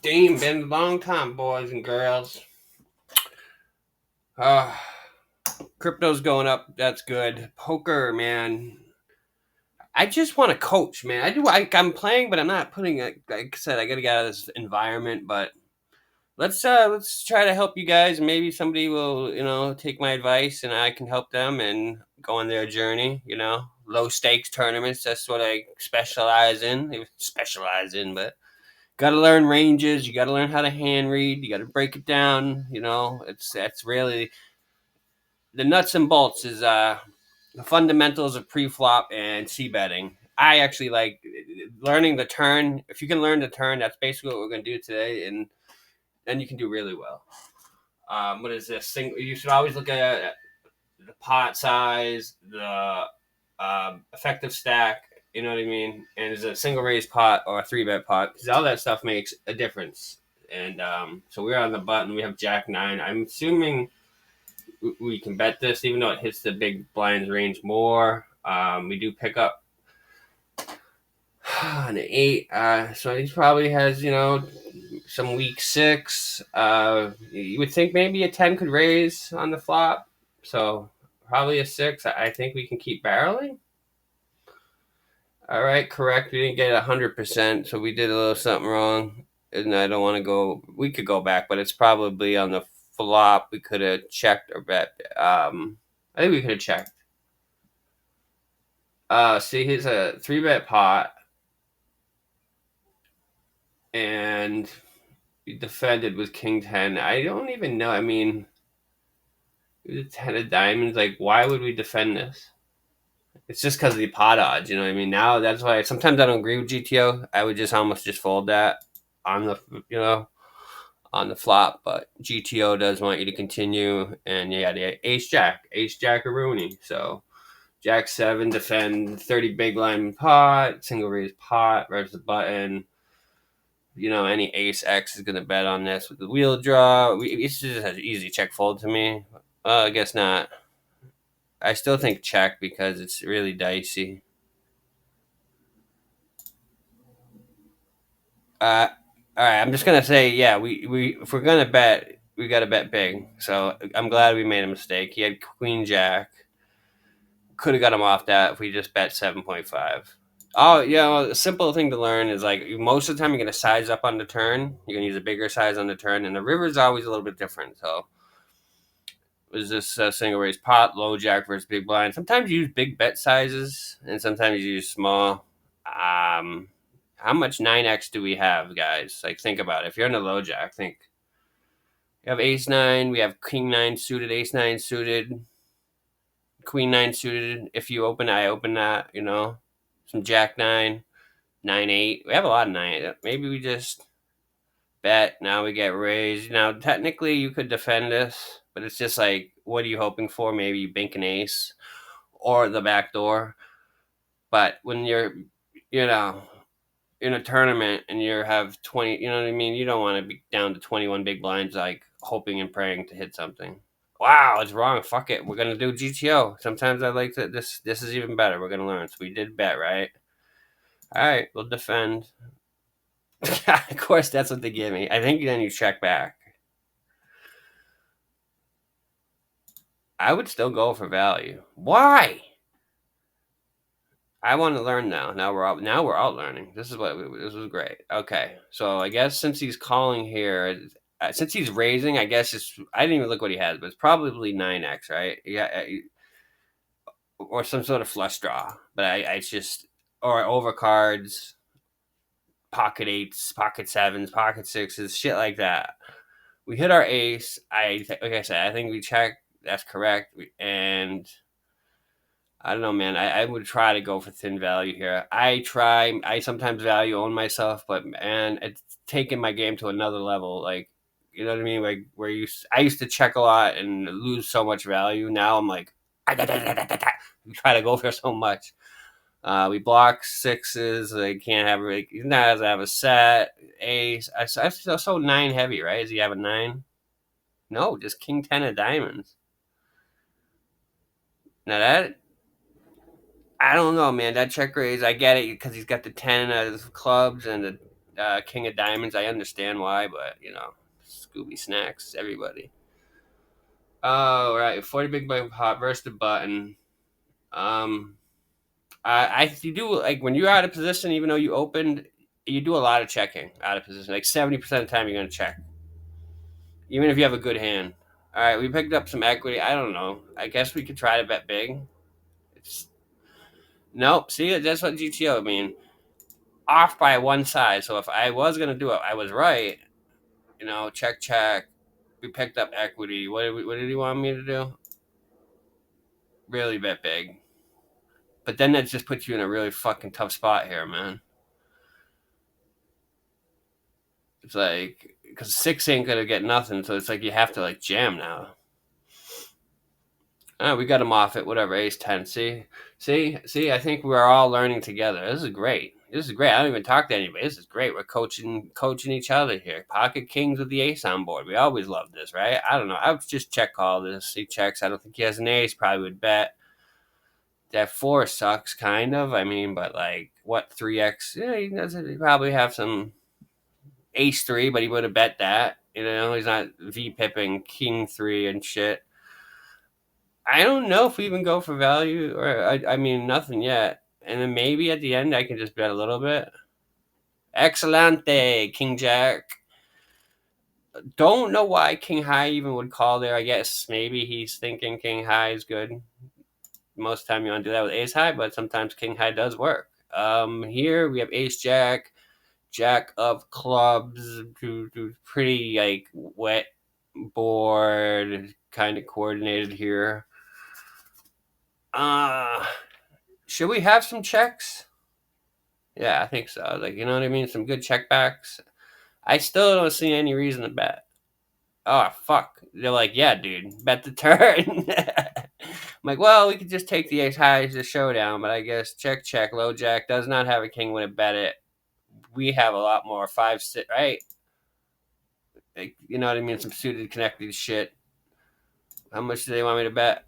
Damn, been a long time, boys and girls. Uh, Crypto's going up. That's good. Poker, man. I just want to coach, man. I'm playing, but I'm not putting. Like I said, I got to get out of this environment. But let's try to help you guys. Maybe somebody will, take my advice, and I can help them and go on their journey. Low stakes tournaments. That's what I specialize in. But got to learn ranges. You got to learn how to hand read. You got to break it down. That's really the nuts and bolts is the fundamentals of pre-flop and c-betting. I actually like learning the turn. If you can learn the turn, that's basically what we're going to do today, and then you can do really well. What is this? You should always look at the pot size, the effective stack. You know what I mean? And is it a single raise pot or a 3-bet pot? Because all that stuff makes a difference. And so we're on the button. We have Jack 9. I'm assuming we can bet this, even though it hits the big blinds range more. We do pick up an 8. So he probably has, some weak 6. You would think maybe a 10 could raise on the flop. So probably a 6. I think we can keep barreling. All right, correct. We didn't get 100%, so we did a little something wrong. And I don't want to go. We could go back, but it's probably on the flop. We could have checked or bet. I think we could have checked. See, here's a 3-bet pot, and we defended with King 10. I don't even know. I mean, the 10 of diamonds. Like, why would we defend this? It's just because of the pot odds, you know what I mean? Now that's why sometimes I don't agree with GTO. I would just almost just fold that on on the flop, but GTO does want you to continue, and the ace jack or Rooney. So Jack 7 defend 30 big line pot, single raise pot versus the button. Any ace X is gonna bet on this with the wheel draw. It's just an easy check fold to me. I guess not. I still think check because it's really dicey. All right. I'm just gonna say, yeah. We if we're gonna bet, we got to bet big. So I'm glad we made a mistake. He had Queen Jack. Could have got him off that if we just bet 7.5. Oh, yeah. Well, a simple thing to learn is like most of the time you're gonna size up on the turn. You're gonna use a bigger size on the turn, and the river is always a little bit different. So was this single raise pot, low jack versus big blind? Sometimes you use big bet sizes, and sometimes you use small. How much 9x do we have, guys? Like, think about it. If you're in a low jack, think. You have ace 9, we have king 9 suited, ace 9 suited, queen 9 suited. If you open, I open that, Some jack 9, 9 8. We have a lot of 9. Maybe we just bet. Now we get raised. Now, technically, you could defend this, but it's just like, what are you hoping for? Maybe you bank an ace or the back door. But when you're, in a tournament and you have 20, you know what I mean? You don't want to be down to 21 big blinds, like hoping and praying to hit something. Wow, it's wrong. Fuck it. We're going to do GTO. Sometimes I like that. This is even better. We're going to learn. So we did bet, right? All right, we'll defend. Of course, that's what they give me. I think then you check back. I would still go for value. Why? I want to learn now. Now we're out learning. This was great. Okay, so I guess since he's calling here, since he's raising, I guess I didn't even look what he has, but it's probably 9x, right? Yeah, or some sort of flush draw. But I just or overcards, pocket 8s, pocket 7s, pocket 6s, shit like that. We hit our ace. Like I said, I think we checked. That's correct. And I don't know, man. I would try to go for thin value here. I sometimes value own myself, but man, it's taken my game to another level. Like, you know what I mean? Like I used to check a lot and lose so much value. Now I'm like, we try to go for so much. We block 6s. I can't have really. He's not have a set ace. I so 9 heavy, right? Does he have a 9? No, just king 10 of diamonds. Now that I don't know, man. That check raise, I get it because he's got the 10 of clubs and the King of Diamonds. I understand why, but Scooby Snacks, everybody. Oh right, 40 big blind pot versus the button. Um, you do like when you're out of position, even though you opened, you do a lot of checking out of position. Like 70% of the time, you're gonna check, even if you have a good hand. All right, we picked up some equity. I don't know. I guess we could try to bet big. It's nope. See, that's what GTO. I mean, off by one side. So if I was gonna do it, I was right. Check, check. We picked up equity. What did he want me to do? Really bet big. But then that just puts you in a really fucking tough spot here, man. It's like because six ain't gonna get nothing, so it's like you have to like jam now. We got him off it. Whatever, ace 10. See. I think we're all learning together. This is great. This is great. I don't even talk to anybody. This is great. We're coaching each other here. Pocket kings with the ace on board. We always love this, right? I don't know. I would just check call this. He checks. I don't think he has an ace. Probably would bet. That four sucks, kind of. I mean, but like what 3x? Yeah, he doesn't. He probably have some ace three, but he would have bet that. He's not v pipping king three and shit. I don't know if we even go for value, or I mean nothing yet. And then maybe at the end I can just bet a little bit. Excelente, King Jack. Don't know why King High even would call there. I guess maybe he's thinking King High is good. Most of the time you want to do that with Ace High, but sometimes King High does work. Here we have Ace Jack, Jack of Clubs, pretty like wet board, kind of coordinated here. Should we have some checks? Yeah, I think so. Like, you know what I mean? Some good checkbacks. I still don't see any reason to bet. Oh, fuck. They're like, yeah, dude, bet the turn. I'm like, well, we could just take the ace high as a showdown, but I guess check, check. Low jack does not have a king when it bet it. We have a lot more 5-6, right? Like, you know what I mean? Some suited connected shit. How much do they want me to bet?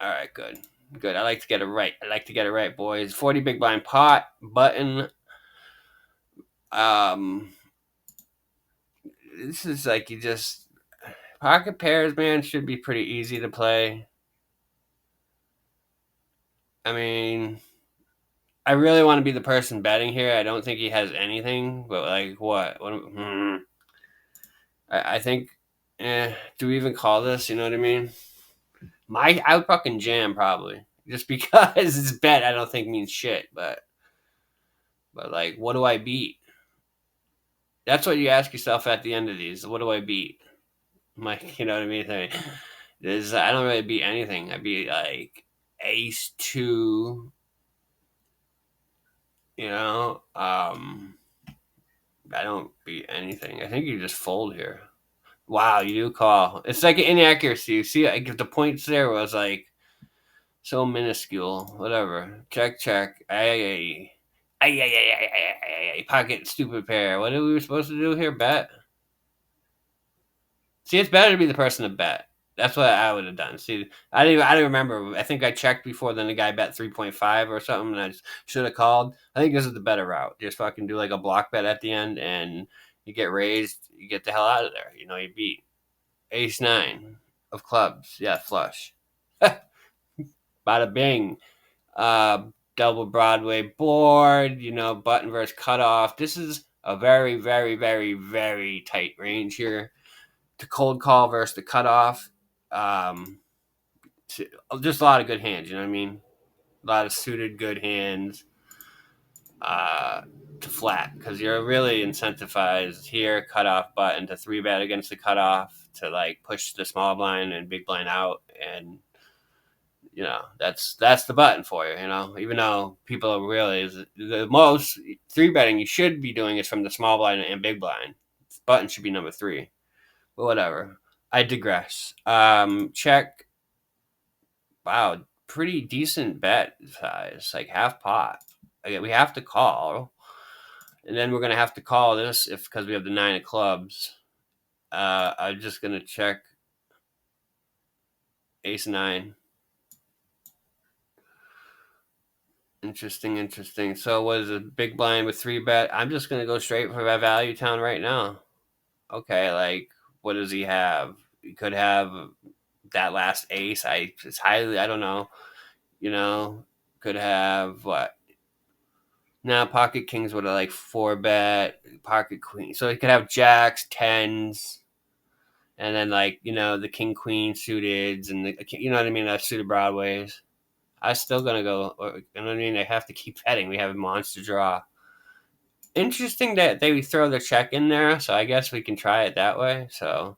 All right, good. Good. I like to get it right. Boys. 40 big blind pot, button. This is like you just pocket pairs, man, should be pretty easy to play. I mean, I really want to be the person betting here. I don't think he has anything, but like what? I think. Do we even call this? You know what I mean? I would fucking jam probably just because it's bet. I don't think means shit, but like, what do I beat? That's what you ask yourself at the end of these. What do I beat? Like, you know what I mean? I don't really beat anything. I beat like ace two. I don't beat anything. I think you just fold here. Wow, you do call. It's like an inaccuracy. You see, like the points there was like so minuscule. Whatever. Check, check. Pocket stupid pair. What are we supposed to do here? Bet. See, it's better to be the person to bet. That's what I would have done. See, I didn't remember. I think I checked before. Then the guy bet 3.5 or something, and I should have called. I think this is the better route. Just fucking do like a block bet at the end, and you get raised. You get the hell out of there. You beat ace nine of clubs. Yeah, flush. Bada bing. Double Broadway board. Button versus cutoff. This is a very, very, very, very tight range here. To cold call versus the cutoff. Um, just a lot of good hands. You know what I mean? A lot of suited good hands to flat because you're really incentivized here. Cutoff button to three bet against the cutoff to like push the small blind and big blind out, and that's the button for you. Even though people are really the most three betting you should be doing is from the small blind and big blind. Button should be number three. But whatever. I digress. Check. Wow, pretty decent bet size, like half pot. Again, we have to call, and then we're gonna have to call this because we have the nine of clubs. I'm just gonna check ace nine. Interesting, interesting. So was a big blind with 3 bet? I'm just gonna go straight for that value town right now. Okay, like what does he have? He could have that last ace. I don't know. You know, could have what? Now pocket kings would have like 4 bet, pocket queen. So he could have jacks, tens, and then like the king queen suited and you know what I mean, suited broadways. I still gonna go. You know what I mean? I have to keep betting. We have a monster draw. Interesting that they throw the check in there, so I guess we can try it that way. So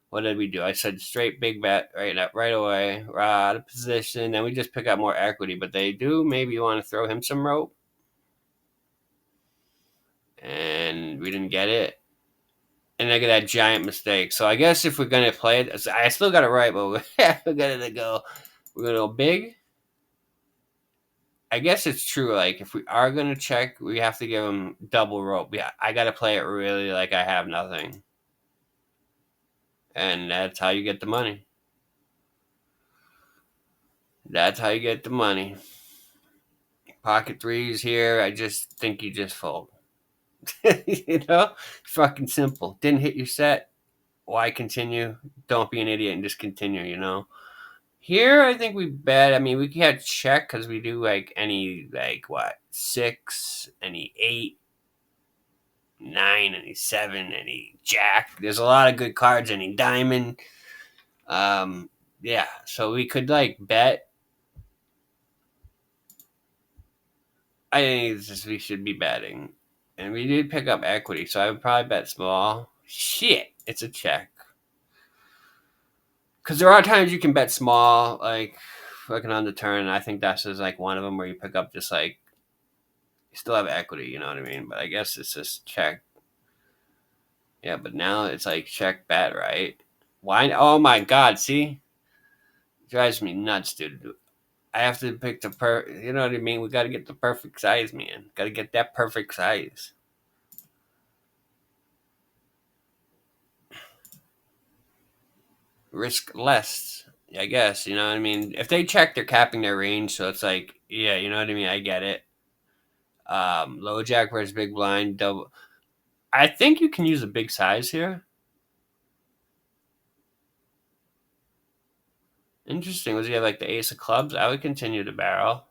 what did we do? I said straight big bet right away. Out of position. Then we just pick up more equity, but they do maybe want to throw him some rope, and we didn't get it. And I get that giant mistake. So I guess if we're gonna play it, I still got it right, but we're gonna go. We're gonna go big. I guess it's true. Like if we are gonna check, we have to give him double rope. Yeah, I gotta play it really like I have nothing, and that's how you get the money. That's how you get the money. Pocket threes here. I just think you just fold. Fucking simple. Didn't hit your set. Why continue? Don't be an idiot and just continue. Here, I think we bet. I mean, we can't check because we do like any like what 6, any 8, 9, any 7, any jack. There's a lot of good cards. Any diamond. Yeah. So we could like bet. I think we should be betting, and we did pick up equity, so I would probably bet small. Shit, it's a check. Because there are times you can bet small, like fucking on the turn. And I think that's just like one of them where you pick up just like you still have equity. You know what I mean? But I guess it's just check. Yeah, but now it's like check bet, right? Why? Oh my god! See, drives me nuts, dude. I have to pick the. You know what I mean? We got to get the perfect size, man. Got to get that perfect size. Risk less, I guess. You know what I mean? If they check, they're capping their range, so it's like, yeah, you know what I mean. I get it. Low jack versus big blind double. I think you can use a big size here. Interesting. Was he have like the ace of clubs? I would continue to barrel.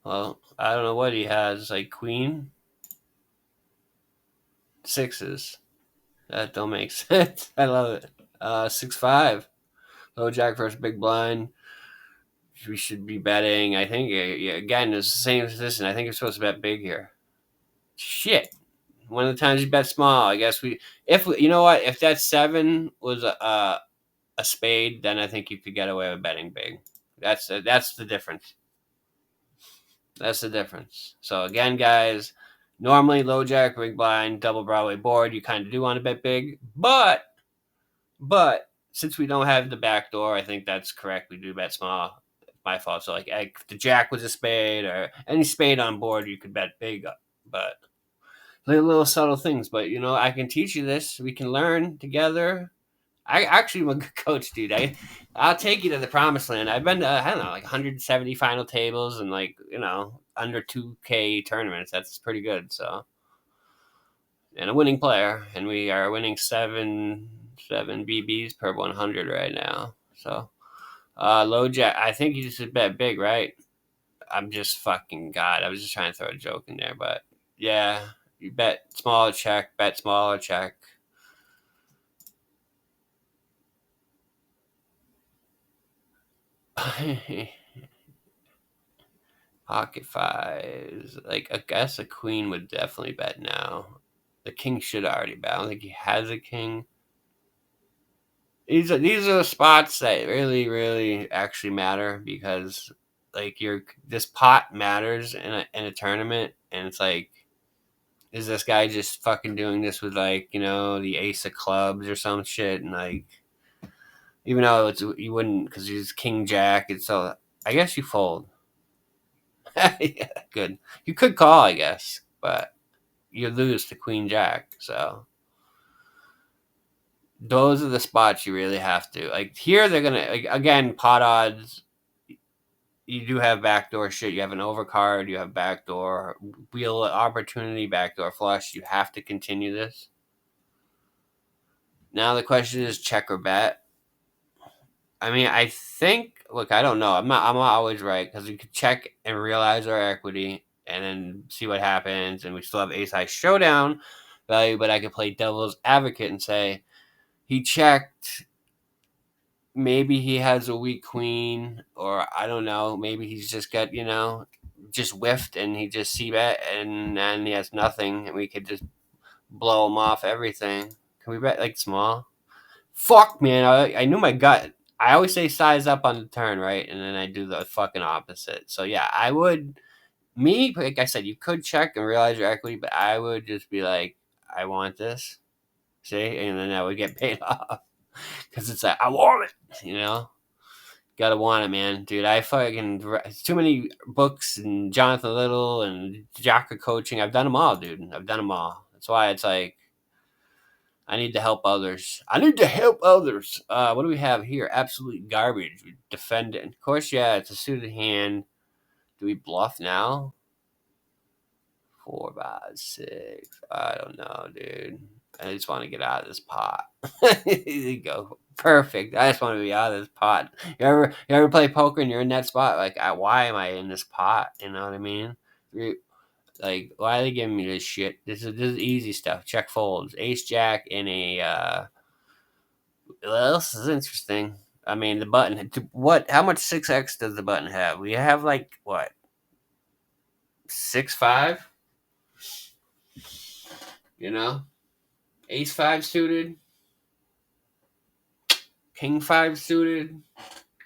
Well, I don't know what he has. Like queen, sixes. That don't make sense. I love it. 6-5. Low jack versus big blind. We should be betting. I think again it's the same position. I think you're supposed to bet big here. Shit. One of the times you bet small. I guess you know what, if that 7 was a spade, then I think you could get away with betting big. That's the difference. That's the difference. So again, guys, normally low jack, big blind, double Broadway board, you kind of do want to bet big, but since we don't have the back door, I think that's correct. We do bet small. My fault. So like if the jack was a spade or any spade on board, you could bet big, but little subtle things. But I can teach you this. We can learn together. I actually am a good coach, dude. I'll take you to the promised land. I've been to I don't know like 170 final tables and like under 2K tournaments. That's pretty good. So and a winning player, and we are winning seven BBs per 100 right now. So low jack. I think you just bet big, right? I'm just fucking god. I was just trying to throw a joke in there, but yeah, you bet smaller check, bet smaller check. Pocket fives. Like, I guess a queen would definitely bet now. The king should already bet. I don't think he has a king. These are the spots that really, really actually matter because like this pot matters in a tournament, and it's like, is this guy just fucking doing this with like the ace of clubs or some shit, and like even though you wouldn't because he's king jack, it's so I guess you fold. Yeah, good. You could call, I guess, but you lose to queen jack. So those are the spots you really have to like. Here they're gonna like, again pot odds. you do have backdoor shit. You have an overcard. You have backdoor wheel opportunity, backdoor flush. You have to continue this. Now the question is check or bet. I mean, I think. Look, I don't know. I'm not always right because we could check and realize our equity, and then see what happens, and we still have ace high showdown value. But I could play devil's advocate and say he checked. Maybe he has a weak queen, or I don't know. Maybe he's just got just whiffed, and he just c-bet, and then he has nothing, and we could just blow him off everything. Can we bet like small? Fuck, man. I knew my gut. I always say size up on the turn, right? And then I do the fucking opposite. So yeah, I would. Me, like I said, you could check and realize your equity, but I would just be like, I want this. See? And then I would get paid off. Because it's like, I want it. Gotta want it, man. Dude, I fucking. It's too many books and Jonathan Little and Jocka coaching. I've done them all, dude. I've done them all. That's why it's like, I need to help others. I need to help others. What do we have here? Absolute garbage. We defend it. Of course, yeah, it's a suited hand. Do we bluff now? 4, 5, 6. I don't know, dude. I just want to get out of this pot. There you go. Perfect. I just want to be out of this pot. You ever play poker and you're in that spot? Like, why am I in this pot? You know what I mean? Like, why are they giving me this shit? This is easy stuff. Check folds. Ace Jack in a. Well, this is interesting. I mean, the button. What? How much 6x does the button have? We have like what? 6-5. You know, Ace 5 suited, King 5 suited,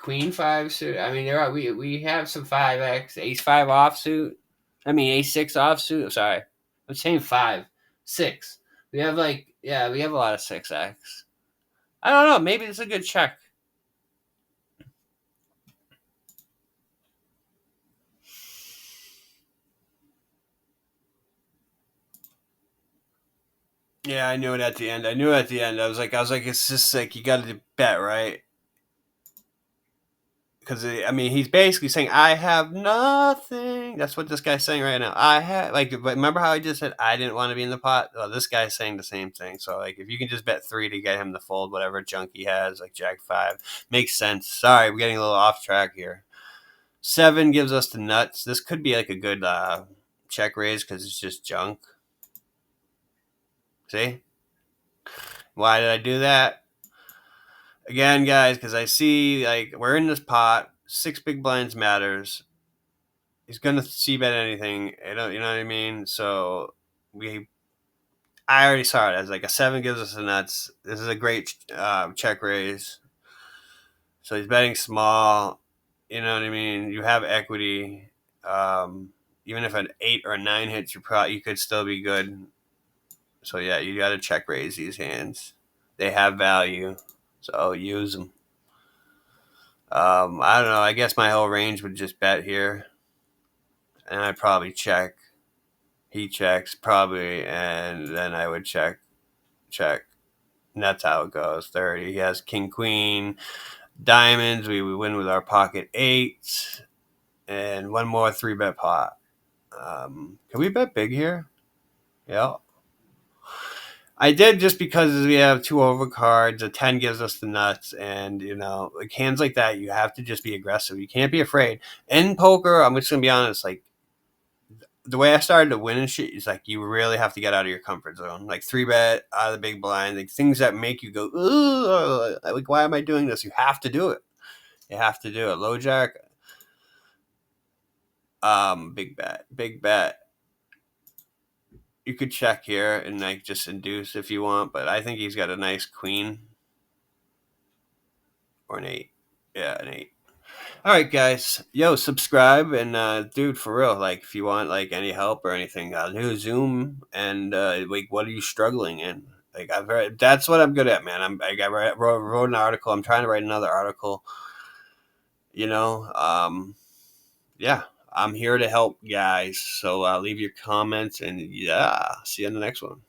Queen 5 suited. I mean, there are we have some 5x, Ace 5 offsuit. I mean, Ace 6 offsuit. Sorry, I'm saying 5, 6. We have we have a lot of 6x. I don't know. Maybe it's a good check. Yeah, I knew it at the end. I was like, it's just like you got to bet, right? Because I mean, he's basically saying, "I have nothing." That's what this guy's saying right now. I have but remember how I just said I didn't want to be in the pot? Well, this guy's saying the same thing. So like, if you can just bet 3 to get him to fold whatever junk he has, like Jack 5, makes sense. Sorry, we're getting a little off track here. 7 gives us the nuts. This could be like a good check raise because it's just junk. See? Why did I do that? Again, guys, because I see like we're in this pot. 6 big blinds matters. He's gonna c-bet anything. You know what I mean? So I already saw it as like a 7 gives us the nuts. This is a great check raise. So he's betting small. You know what I mean? You have equity. Even if an 8 or a 9 hits, you could still be good. So yeah, you got to check raise these hands. They have value, so use them. I don't know. I guess my whole range would just bet here, and I'd probably check. He checks probably, and then I would check. And that's how it goes. 30. He has king, queen, diamonds. We win with our pocket 8, and one more 3-bet pot. Can we bet big here? Yeah. I did just because we have 2 overcards. A 10 gives us the nuts, and like hands like that, you have to just be aggressive. You can't be afraid. In poker, I'm just gonna be honest. Like the way I started to win and shit is like you really have to get out of your comfort zone. Like 3-bet out of the big blind, like things that make you go, ugh, like why am I doing this? You have to do it. You have to do it. Low jack, big bet. You could check here and like just induce if you want, but I think he's got a nice queen or an 8. Yeah, an 8. All right, guys. Yo, subscribe and dude, for real. Like, if you want like any help or anything, do Zoom and like, what are you struggling in? Like, I've heard that's what I'm good at, man. Wrote an article. I'm trying to write another article. You know, yeah, I'm here to help guys. So leave your comments and yeah, see you in the next one.